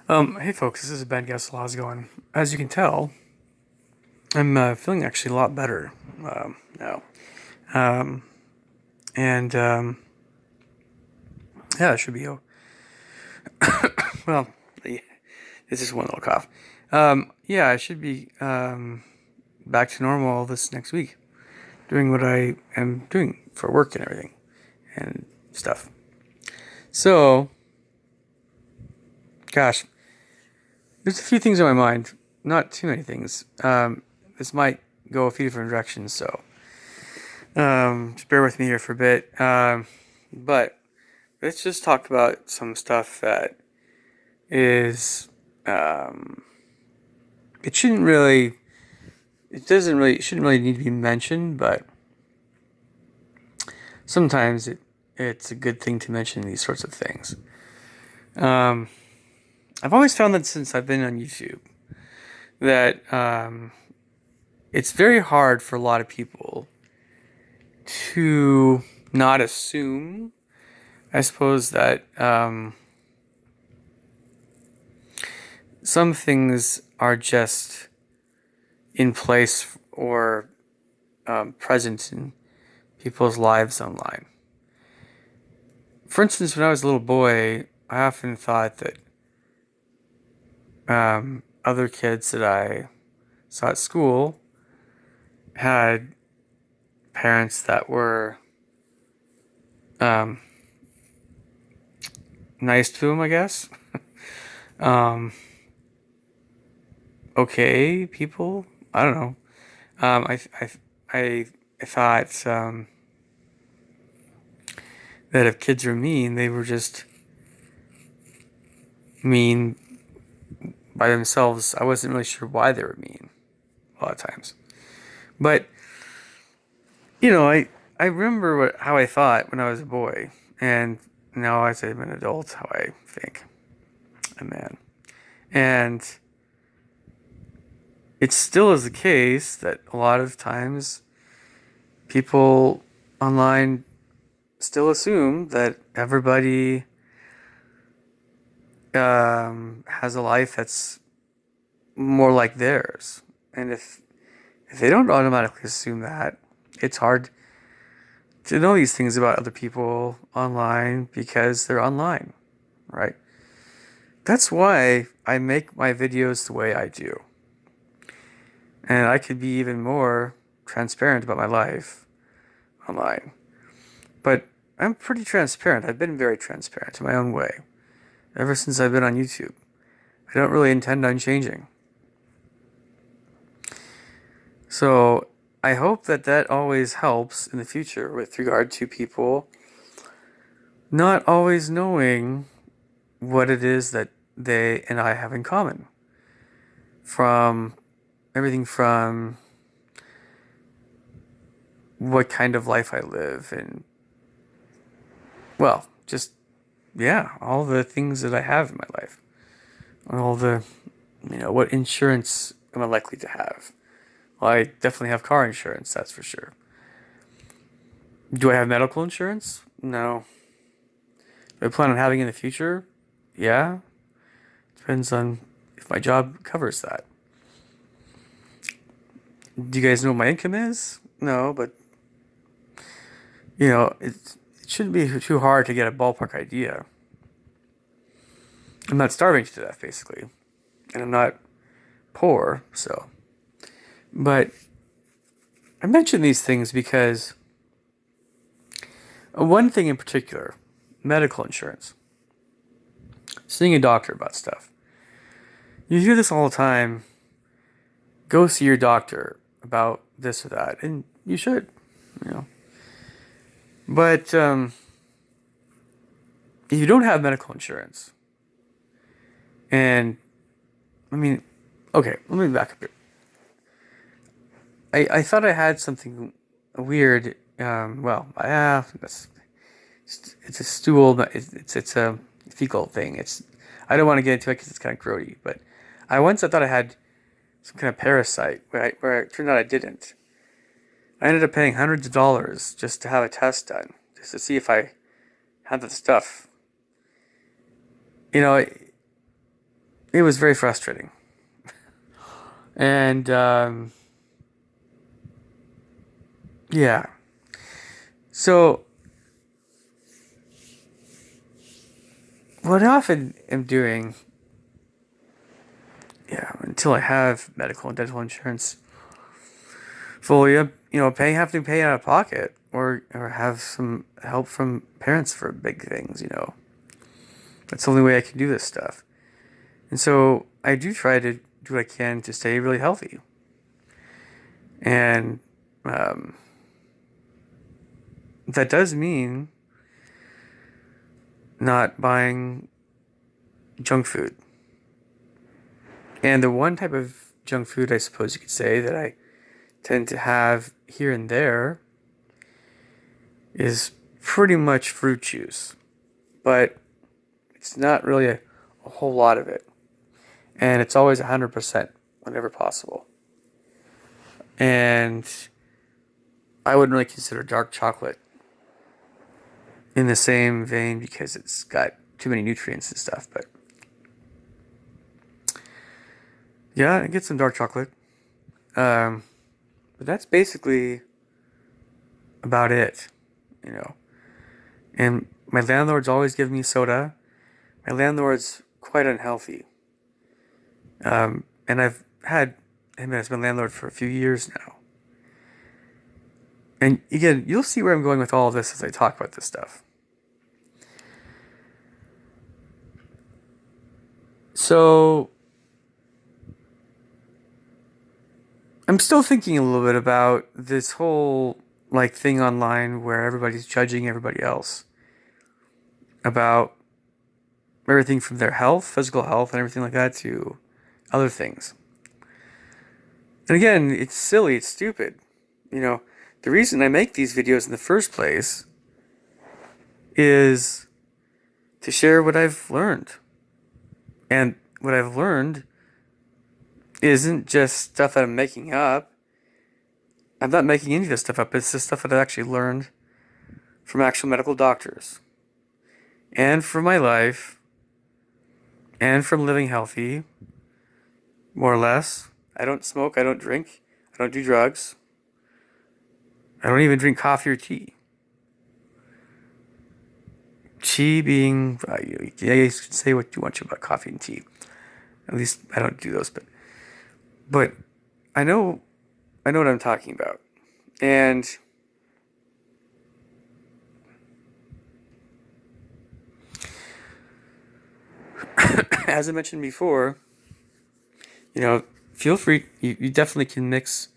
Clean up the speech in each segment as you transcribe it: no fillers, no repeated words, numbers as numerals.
Hey folks, this is Ben Gessel. How's it going? As you can tell, I'm feeling actually a lot better now. Um, and yeah, it should be. Well, this is one little cough. Yeah, I should be back to normal this next week, doing what I am doing for work and everything and stuff. So, gosh, there's a few things on my mind. Not too many things. This might go a few different directions, so just bear with me here for a bit. But let's just talk about some stuff that is. Um, it shouldn't really. It shouldn't really need to be mentioned, but sometimes it's a good thing to mention these sorts of things. Um, I've always found that since I've been on YouTube, that it's very hard for a lot of people to not assume, I suppose, that some things are just in place or present in people's lives online. For instance, when I was a little boy, I often thought that other kids that I saw at school had parents that were um, nice to them, I guess. um, okay, people. I don't know. I thought that if kids were mean, they were just mean by themselves. I wasn't really sure why they were mean a lot of times. But, I remember how I thought when I was a boy, and now as I'm an adult, how I think a man. And it still is the case that a lot of times people online still assume that everybody has a life that's more like theirs. And if they don't automatically assume that, it's hard to know these things about other people online because they're online, right? That's why I make my videos the way I do. And I could be even more transparent about my life online. But I'm pretty transparent. I've been very transparent in my own way ever since I've been on YouTube. I don't really intend on changing. So I hope that always helps in the future with regard to people not always knowing what it is that they and I have in common. From everything from what kind of life I live and, well, just, yeah, all the things that I have in my life. All the, what insurance am I likely to have? Well, I definitely have car insurance, that's for sure. Do I have medical insurance? No. Do I plan on having in the future? Yeah. Depends on if my job covers that. Do you guys know what my income is? No, but it shouldn't be too hard to get a ballpark idea. I'm not starving to death, basically, and I'm not poor, so. But I mention these things because one thing in particular, medical insurance, seeing a doctor about stuff. You hear this all the time. Go see your doctor about this or that, and you should, you know. But if you don't have medical insurance, and I mean, okay, let me back up here. I thought I had something weird. That's it's a stool. But it's a fecal thing. I don't want to get into it because it's kind of grody. But I thought I had some kind of parasite where it turned out I didn't. I ended up paying hundreds of dollars just to have a test done, just to see if I had the stuff. You know, it was very frustrating. And yeah. So what I often am doing, yeah, until I have medical and dental insurance fully, have to pay out of pocket or have some help from parents for big things. That's the only way I can do this stuff. And so I do try to do what I can to stay really healthy. And that does mean not buying junk food. And the one type of junk food, I suppose you could say, that I tend to have here and there is pretty much fruit juice. But it's not really a whole lot of it. And it's always 100% whenever possible. And I wouldn't really consider dark chocolate in the same vein because it's got too many nutrients and stuff. But yeah, I get some dark chocolate. But that's basically about it, you know. And my landlord's always give me soda. My landlord's quite unhealthy. And I've had him as my landlord for a few years now. And again, you'll see where I'm going with all of this as I talk about this stuff. So I'm still thinking a little bit about this whole thing online where everybody's judging everybody else about everything from their health, physical health, and everything like that to other things. And again, it's silly, it's stupid. The reason I make these videos in the first place is to share what I've learned. And what I've learned isn't just stuff that I'm making up. I'm not making any of this stuff up. It's the stuff that I actually learned from actual medical doctors. And from my life. And from living healthy. More or less. I don't smoke. I don't drink. I don't do drugs. I don't even drink coffee or tea. Tea being, you can say what you want to about coffee and tea. At least I don't do those, but I know what I'm talking about. And as I mentioned before, feel free. You definitely can mix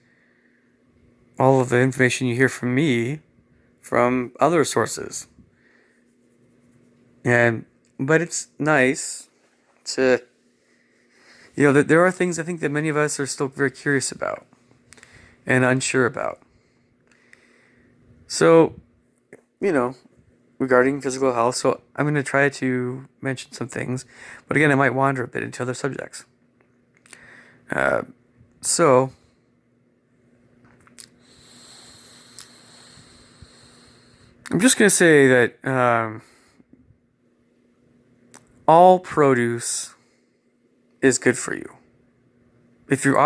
all of the information you hear from me from other sources. But it's nice to, that there are things I think that many of us are still very curious about and unsure about. So, regarding physical health, so I'm going to try to mention some things, but again, I might wander a bit into other subjects. So, I'm just going to say that all produce is good for you. If you're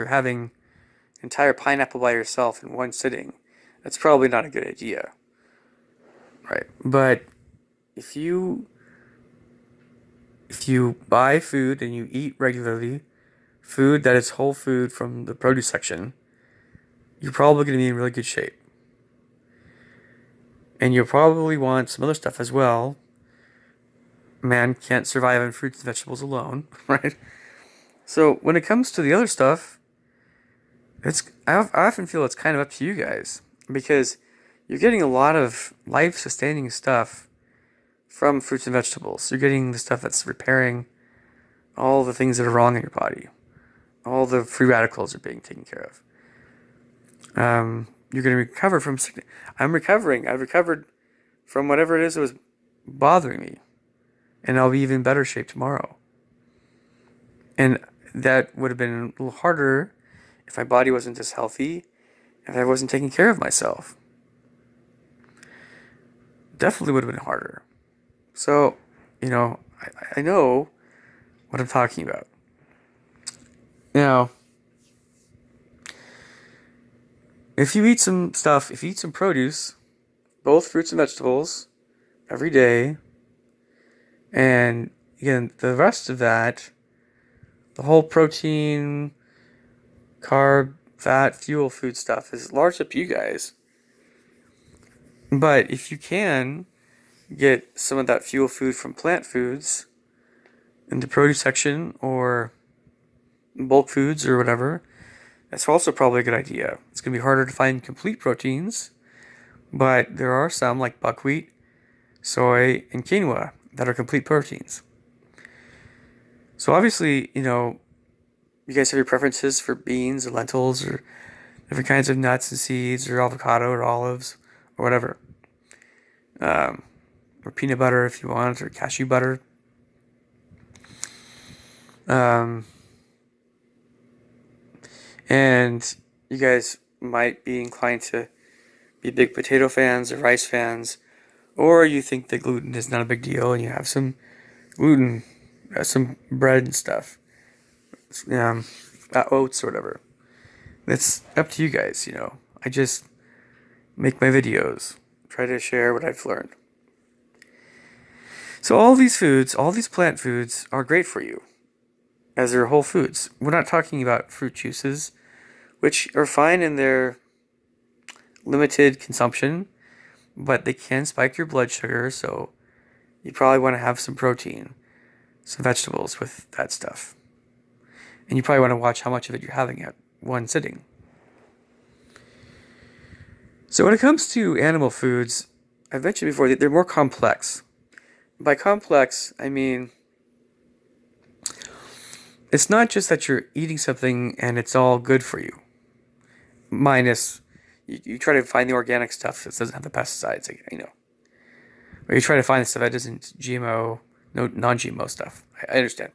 having an entire pineapple by yourself in one sitting, that's probably not a good idea. Right? But if you buy food and you eat regularly, food that is whole food from the produce section, you're probably going to be in really good shape. And you'll probably want some other stuff as well. Man can't survive on fruits and vegetables alone, right? So when it comes to the other stuff, I often feel it's kind of up to you guys, because you're getting a lot of life-sustaining stuff from fruits and vegetables. You're getting the stuff that's repairing all the things that are wrong in your body. All the free radicals are being taken care of. You're going to recover from sickness. I'm recovering. I've recovered from whatever it is that was bothering me. And I'll be even better shape tomorrow. And that would have been a little harder if my body wasn't as healthy, if I wasn't taking care of myself. Definitely would have been harder. So, I know what I'm talking about. Now, if you eat some stuff, if you eat some produce, both fruits and vegetables, every day, and again, the rest of that, the whole protein, carb, fat, fuel food stuff is largely up to you guys. But if you can get some of that fuel food from plant foods in the produce section or bulk foods or whatever, that's also probably a good idea. It's going to be harder to find complete proteins, but there are some like buckwheat, soy, and quinoa that are complete proteins. So obviously, you guys have your preferences for beans or lentils or different kinds of nuts and seeds or avocado or olives or whatever. Or peanut butter if you want, or cashew butter. And you guys might be inclined to be big potato fans or rice fans, or you think that gluten is not a big deal and you have some gluten, some bread and stuff, oats or whatever. It's up to you guys, I just make my videos, try to share what I've learned. So all these foods, all these plant foods are great for you as they're whole foods. We're not talking about fruit juices, which are fine in their limited consumption, but they can spike your blood sugar, so you probably want to have some protein, some vegetables with that stuff. And you probably want to watch how much of it you're having at one sitting. So when it comes to animal foods, I've mentioned before that they're more complex. By complex, I mean it's not just that you're eating something and it's all good for you. Minus, you try to find the organic stuff that doesn't have the pesticides, Or you try to find the stuff that isn't GMO, no non-GMO stuff. I understand.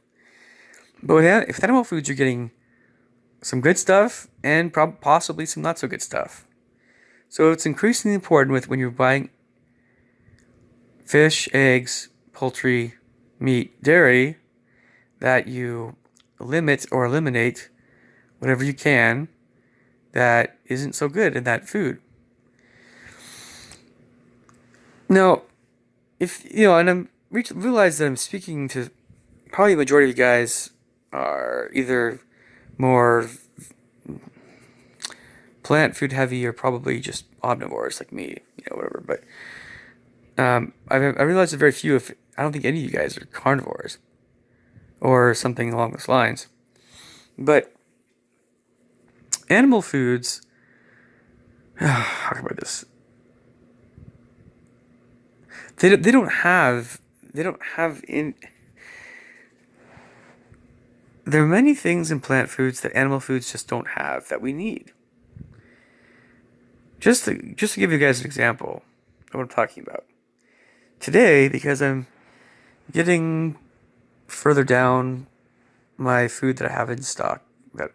But with animal foods, you're getting some good stuff and possibly some not so good stuff. So it's increasingly important when you're buying fish, eggs, poultry, meat, dairy, that you limit or eliminate whatever you can that isn't so good in that food. Now, and I'm realize that I'm speaking to probably the majority of you guys are either more plant food heavy or probably just omnivores like me, whatever. But I realized that very few, I don't think any of you guys are carnivores or something along those lines. But animal foods, how about this? They don't have in. There are many things in plant foods that animal foods just don't have that we need. Just to give you guys an example of what I'm talking about. Today, because I'm getting further down my food that I have in stock that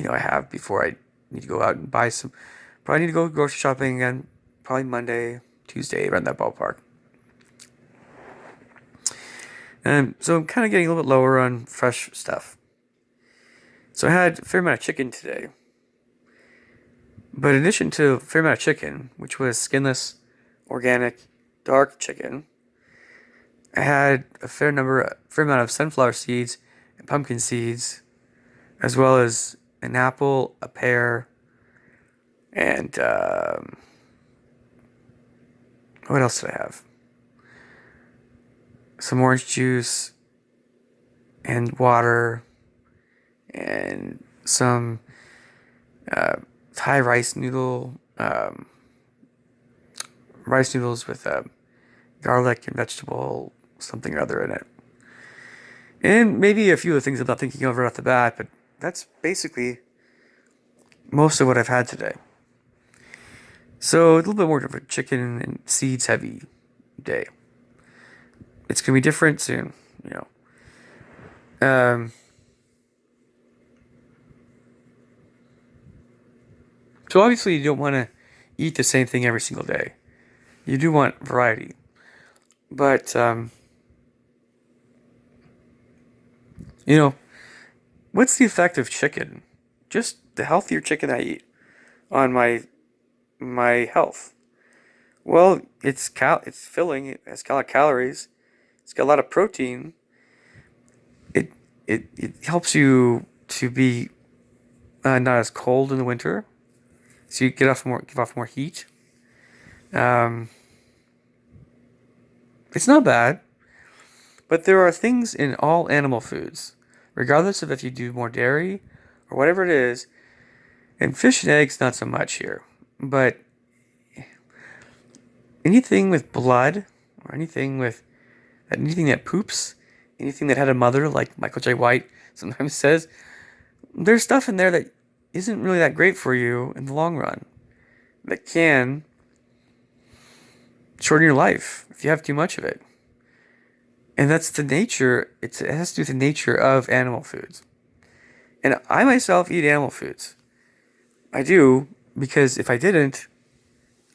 I have before I need to go out and buy some. Probably need to go grocery shopping again, probably Monday, Tuesday, around that ballpark. And so I'm kind of getting a little bit lower on fresh stuff. So I had a fair amount of chicken today. But in addition to a fair amount of chicken, which was skinless, organic, dark chicken, I had a fair amount of sunflower seeds and pumpkin seeds, as well as an apple, a pear, and what else did I have? Some orange juice and water and some Thai rice noodles with garlic and vegetable something or other in it. And maybe a few of the things I'm not thinking of right off the bat, but that's basically most of what I've had today. So a little bit more of a chicken and seeds heavy day. It's going to be different soon, So obviously you don't want to eat the same thing every single day. You do want variety. But You know, what's the effect of chicken? Just the healthier chicken I eat on my health. Well, it's filling. It has a lot of calories. It's got a lot of protein. It it helps you to be not as cold in the winter, so you give off more heat. Um, it's not bad, but there are things in all animal foods, regardless of if you do more dairy or whatever it is. And fish and eggs, not so much here, but anything with blood or anything that poops, anything that had a mother, like Michael J. White sometimes says, there's stuff in there that isn't really that great for you in the long run. That can shorten your life if you have too much of it. And that's the nature, it has to do with the nature of animal foods. And I myself eat animal foods. I do, because if I didn't,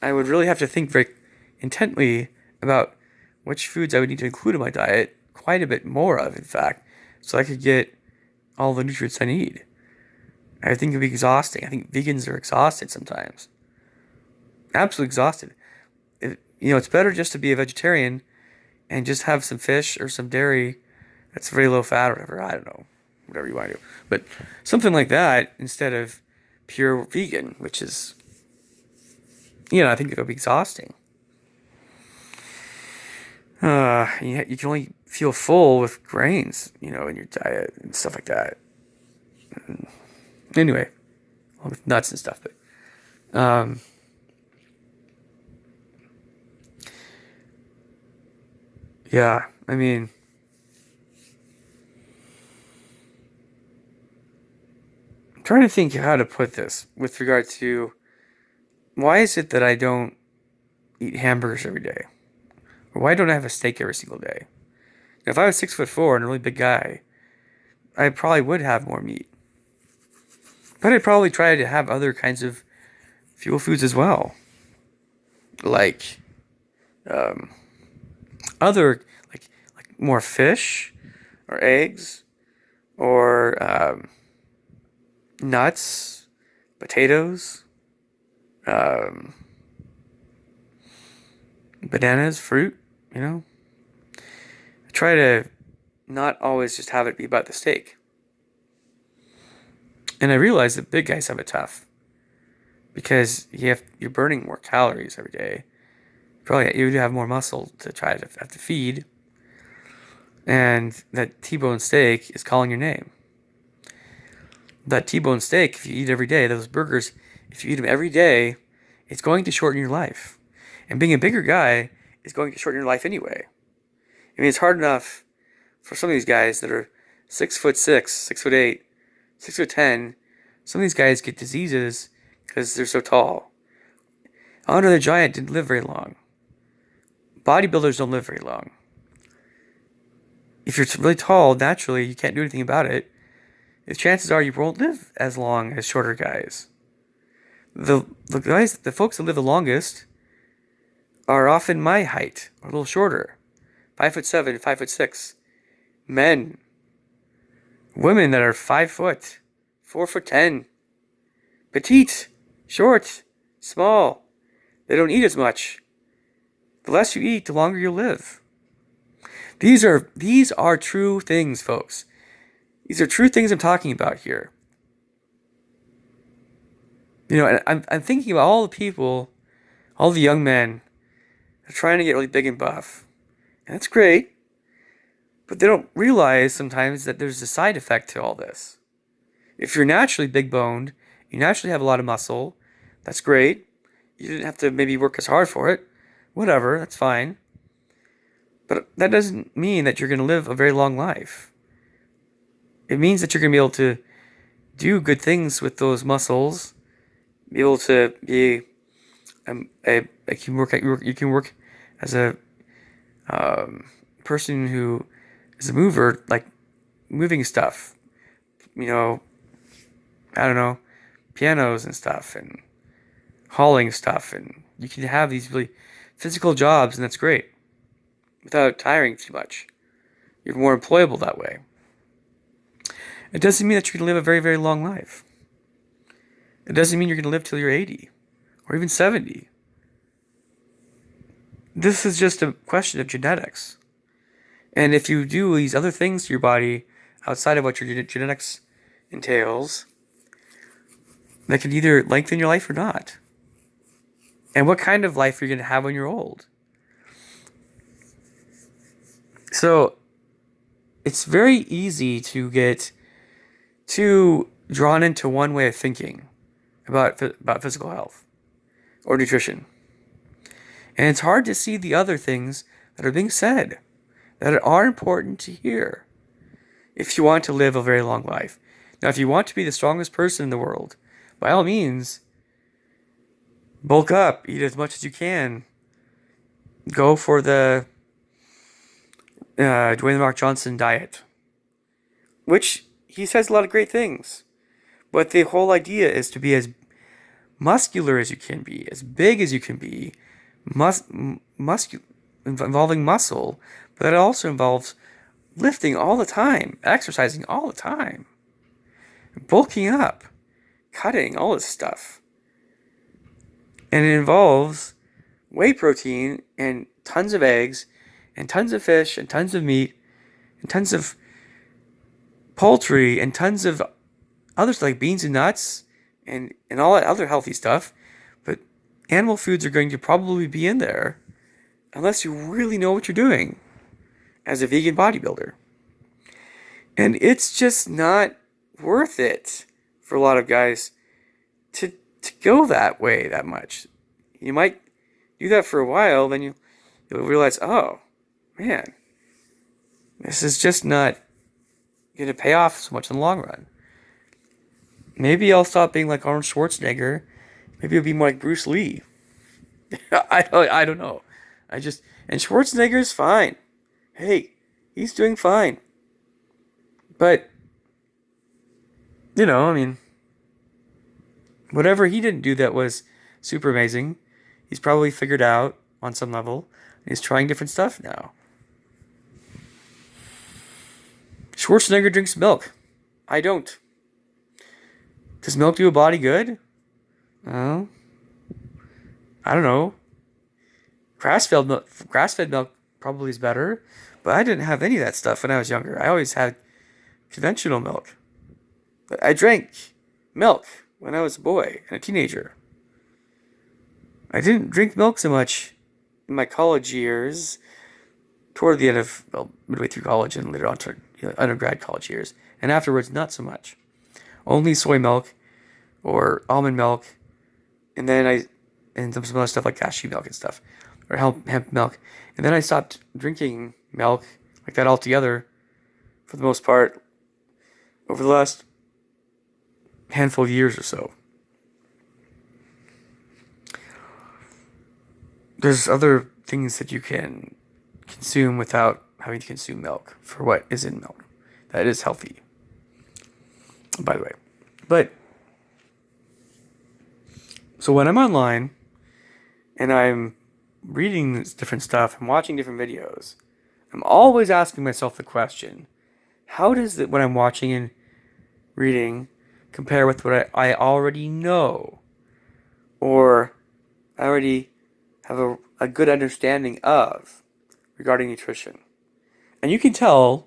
I would really have to think very intently about which foods I would need to include in my diet, quite a bit more of, in fact, so I could get all the nutrients I need. I think it'd be exhausting. I think vegans are exhausted sometimes. Absolutely exhausted. It's better just to be a vegetarian and just have some fish or some dairy that's very low fat or whatever. I don't know. Whatever you want to do. But something like that instead of pure vegan, which is, I think it'll be exhausting. You can only feel full with grains, in your diet and stuff like that. Anyway, with nuts and stuff, but yeah, I mean, I'm trying to think how to put this with regard to why is it that I don't eat hamburgers every day? Or why don't I have a steak every single day? If I was 6'4" and a really big guy, I probably would have more meat. But I'd probably try to have other kinds of fuel foods as well. Like other like more fish or eggs or nuts, potatoes, bananas, fruit, I try to not always just have it be about the steak. And I realize that big guys have it tough because you're burning more calories every day. Probably you have more muscle to try to have to feed, and that T-bone steak is calling your name. That T-bone steak, if you eat every day, those burgers, if you eat them every day, it's going to shorten your life. And being a bigger guy is going to shorten your life anyway. I mean, it's hard enough for some of these guys that are 6'6", 6'8", 6'10". Some of these guys get diseases because they're so tall. Andre the Giant didn't live very long. Bodybuilders don't live very long. If you're really tall, naturally, you can't do anything about it. The chances are you won't live as long as shorter guys. The folks that live the longest are often my height, or a little shorter. 5'7", 5'6". Men. Women that are 5 foot, 4'10". Petite, short, small. They don't eat as much. The less you eat, the longer you'll live. These are true things, folks. These are true things I'm talking about here. And I'm thinking about all the people, all the young men that are trying to get really big and buff. And that's great. But they don't realize sometimes that there's a side effect to all this. If you're naturally big boned, you naturally have a lot of muscle, that's great. You didn't have to maybe work as hard for it. Whatever, that's fine. But that doesn't mean that you're going to live a very long life. It means that you're going to be able to do good things with those muscles, be able to be you can work as a person who is a mover, like moving stuff. I don't know, pianos and stuff, and hauling stuff, and you can have these really physical jobs, and that's great, without tiring too much. You're more employable that way. It doesn't mean that you're going to live a very, very long life. It doesn't mean you're going to live till you're 80 or even 70. This is just a question of genetics. And if you do these other things to your body outside of what your genetics entails, that can either lengthen your life or not. And what kind of life are you going to have when you're old? So it's very easy to get too drawn into one way of thinking about physical health or nutrition. And it's hard to see the other things that are being said that are important to hear if you want to live a very long life. Now, if you want to be the strongest person in the world, by all means, bulk up, eat as much as you can. Go for the Dwayne The Rock Johnson diet, which he says a lot of great things. But the whole idea is to be as muscular as you can be, as big as you can be, involving muscle, but that also involves lifting all the time, exercising all the time, bulking up, cutting, all this stuff. And it involves whey protein and tons of eggs and tons of fish and tons of meat and tons of poultry and tons of others like beans and nuts and all that other healthy stuff. But animal foods are going to probably be in there unless you really know what you're doing as a vegan bodybuilder. And it's just not worth it for a lot of guys to go that way that much. You might do that for a while, then you'll realize, oh, man, this is just not going to pay off so much in the long run. Maybe I'll stop being like Arnold Schwarzenegger. Maybe it'll be more like Bruce Lee. I don't know. And Schwarzenegger's fine. Hey, he's doing fine. But, whatever he didn't do that was super amazing, he's probably figured out on some level. And he's trying different stuff now. Schwarzenegger drinks milk. I don't. Does milk do a body good? I don't know. Grass-fed milk probably is better, but I didn't have any of that stuff when I was younger. I always had conventional milk. I drank milk when I was a boy and a teenager. I didn't drink milk so much in my college years, toward the end of, midway through college and later on to undergrad college years. And afterwards, not so much. Only soy milk or almond milk, and then some other stuff like cashew milk and stuff, or hemp milk. And then I stopped drinking milk like that altogether, for the most part, over the last handful of years or so. There's other things that you can consume without having to consume milk for what is in milk. That is healthy, by the way. But, so when I'm online and I'm reading this different stuff and watching different videos, I'm always asking myself the question, how does what I'm watching and reading compare with what I already know, or I already have a good understanding of regarding nutrition? And you can tell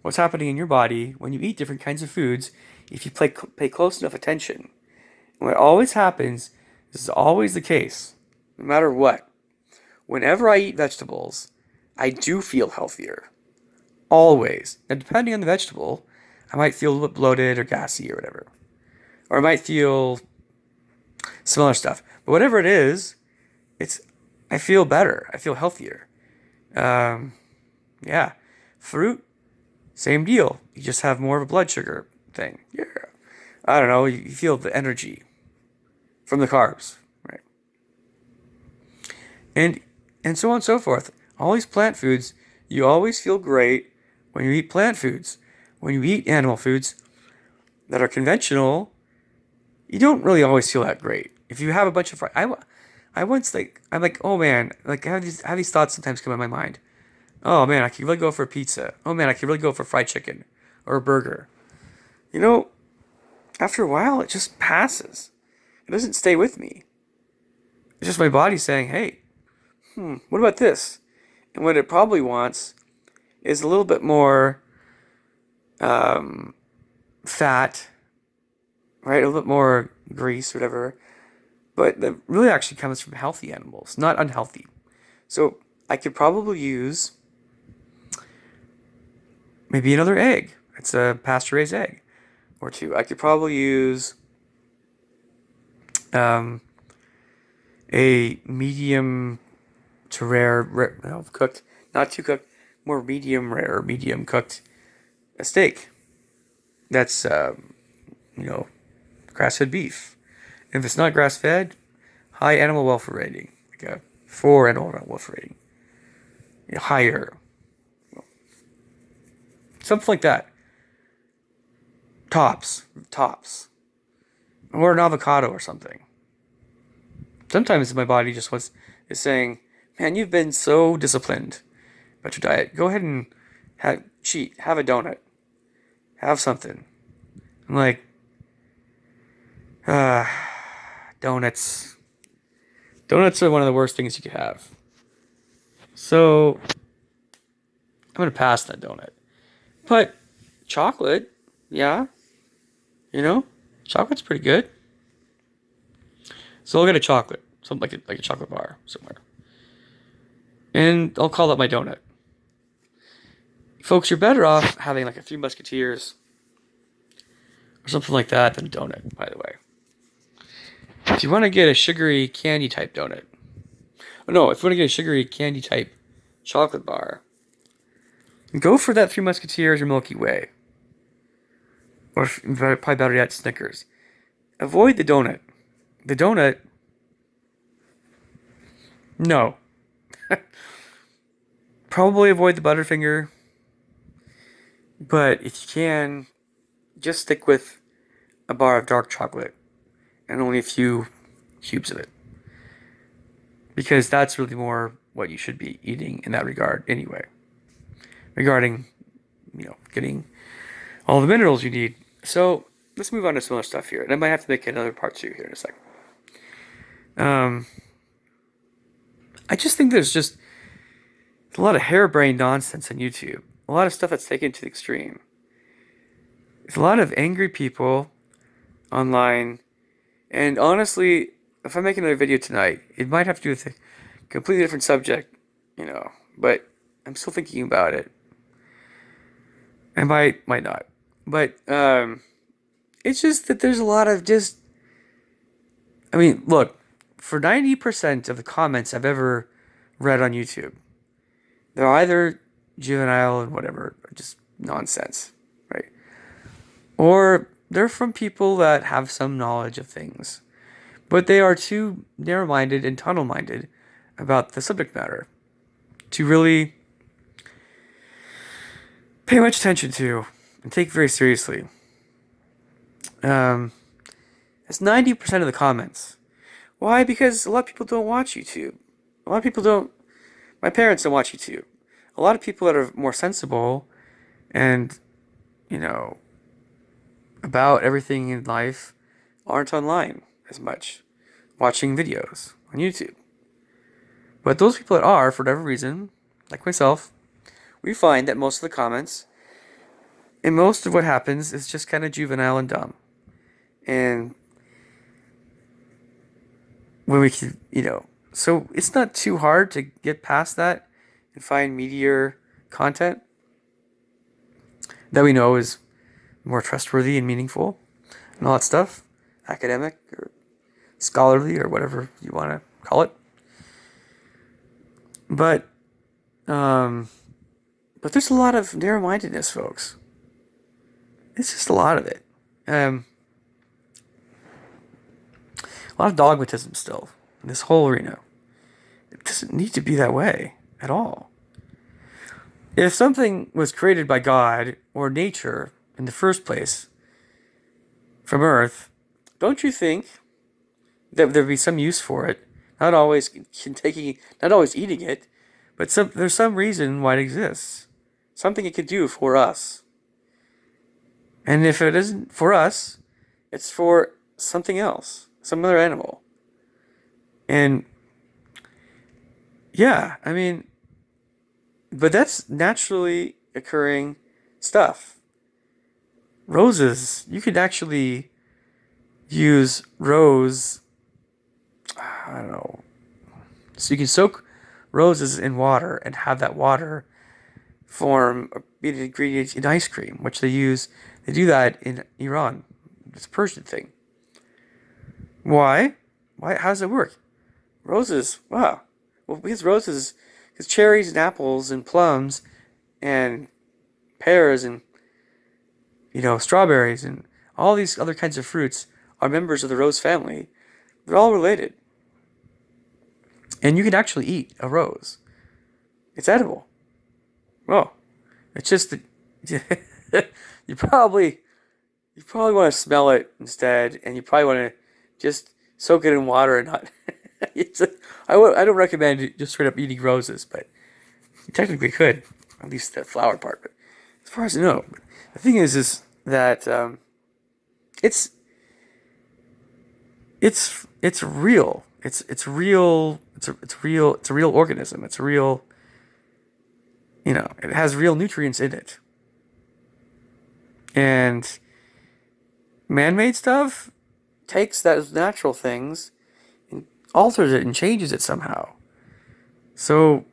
what's happening in your body when you eat different kinds of foods if you pay close enough attention. And what always happens, this is always the case, no matter what. Whenever I eat vegetables, I do feel healthier. Always. Now, depending on the vegetable, I might feel a little bit bloated or gassy or whatever. Or I might feel some other stuff. But whatever it is, I feel better. I feel healthier. Yeah. Fruit, same deal. You just have more of a blood sugar thing. Yeah. I don't know. You feel the energy from the carbs, right? And so on and so forth. All these plant foods, you always feel great when you eat plant foods. When you eat animal foods that are conventional, you don't really always feel that great. If you have a bunch of I'm like, oh man, like I have these thoughts sometimes come in my mind. Oh man, I could really go for a pizza. Oh man, I could really go for fried chicken or a burger. You know, after a while, it just passes. It doesn't stay with me. It's just my body saying, hey, what about this? And what it probably wants is a little bit more um, fat, right? A little bit more grease, whatever. But that really actually comes from healthy animals, not unhealthy. So I could probably use maybe another egg. It's a pasture raised egg or two. I could probably use um, a medium to rare, no, cooked, not too cooked, more medium rare, medium cooked a steak. That's you know, grass fed beef. If it's not grass fed, high animal welfare rating, like a 4 animal welfare rating, higher, something like that. Tops, or an avocado or something. Sometimes my body just is saying, "Man, you've been so disciplined about your diet. Go ahead and have a donut, have something." I'm like, donuts. Donuts are one of the worst things you could have. So I'm gonna pass that donut. But chocolate, yeah, you know, chocolate's pretty good. So I'll get a chocolate, something like a chocolate bar somewhere, and I'll call that my donut. Folks, you're better off having like a Three Musketeers or something like that than a donut. By the way, if you want to get a sugary candy type donut, oh no, if you want to get a sugary candy type chocolate bar, go for that Three Musketeers or Milky Way, or probably better yet, Snickers. Avoid the donut. The donut, no. Probably avoid the Butterfinger, but if you can, just stick with a bar of dark chocolate and only a few cubes of it. Because that's really more what you should be eating in that regard anyway. Regarding, getting all the minerals you need. So let's move on to some other stuff here. And I might have to make another part 2 here in a second. I just think there's just a lot of harebrained nonsense on YouTube. A lot of stuff that's taken to the extreme. There's a lot of angry people online. And honestly, if I make another video tonight, it might have to do with a completely different subject, but I'm still thinking about it. I might not. But it's just that there's a lot of look, for 90% of the comments I've ever read on YouTube, they're either juvenile and whatever, or just nonsense, right? Or they're from people that have some knowledge of things, but they are too narrow-minded and tunnel-minded about the subject matter to really pay much attention to and take very seriously. That's 90% of the comments. Why? Because a lot of people don't watch YouTube. A lot of people don't. My parents don't watch YouTube. A lot of people that are more sensible and, about everything in life aren't online as much, watching videos on YouTube. But those people that are, for whatever reason, like myself, we find that most of the comments and most of what happens is just kind of juvenile and dumb. And when we can, so it's not too hard to get past that and find meatier content that we know is more trustworthy and meaningful and all that stuff, academic or scholarly or whatever you want to call it. But there's a lot of narrow-mindedness, folks. It's just a lot of it. A lot of dogmatism still in this whole arena. It doesn't need to be that way at all. If something was created by God or nature in the first place from Earth, don't you think that there'd be some use for it? Not always eating it, but there's some reason why it exists. Something it could do for us. And if it isn't for us, it's for something else, some other animal. And yeah, I mean, but that's naturally occurring stuff. Roses, you could actually use rose, I don't know. So you can soak roses in water and have that water form be the ingredients in ice cream, which they use. They do that in Iran. It's a Persian thing. Why? Why? How does it work? Roses. Wow. Well, because roses, because cherries and apples and plums and pears and strawberries and all these other kinds of fruits are members of the rose family. They're all related, and you can actually eat a rose. It's edible. Well, it's just that you probably want to smell it instead, and you probably want to just soak it in water and not. I don't recommend just straight up eating roses, but you technically could, at least the flower part. But as far as I know, the thing is that it's it's real. It's real. It's a real organism. It's a real. It has real nutrients in it. And man-made stuff takes those natural things and alters it and changes it somehow. So,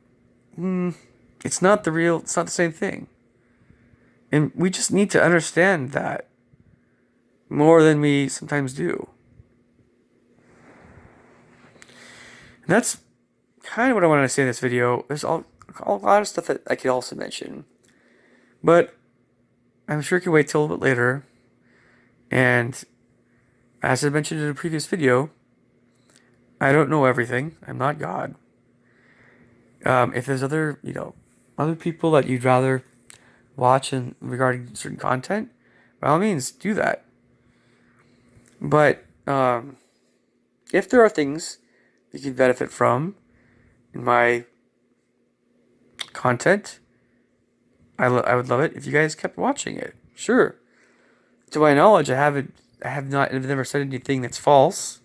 it's not it's not the same thing. And we just need to understand that more than we sometimes do. And that's kind of what I wanted to say in this video. There's a lot of stuff that I could also mention. But I'm sure you can wait till a little bit later. And as I mentioned in a previous video, I don't know everything. I'm not God. If there's other people that you'd rather watch and regarding certain content, by all means, do that. But if there are things you can benefit from in my content, I would love it if you guys kept watching it. Sure. To my knowledge, I've never said anything that's false,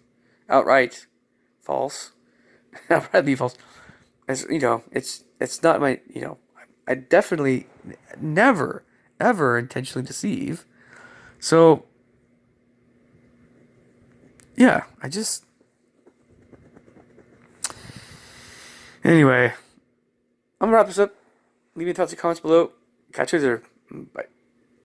outright false, outrightly false. As it's not my, I definitely never ever intentionally deceive. So yeah, anyway, I'm gonna wrap this up. Leave me thoughts and comments below. Catch you later. Bye.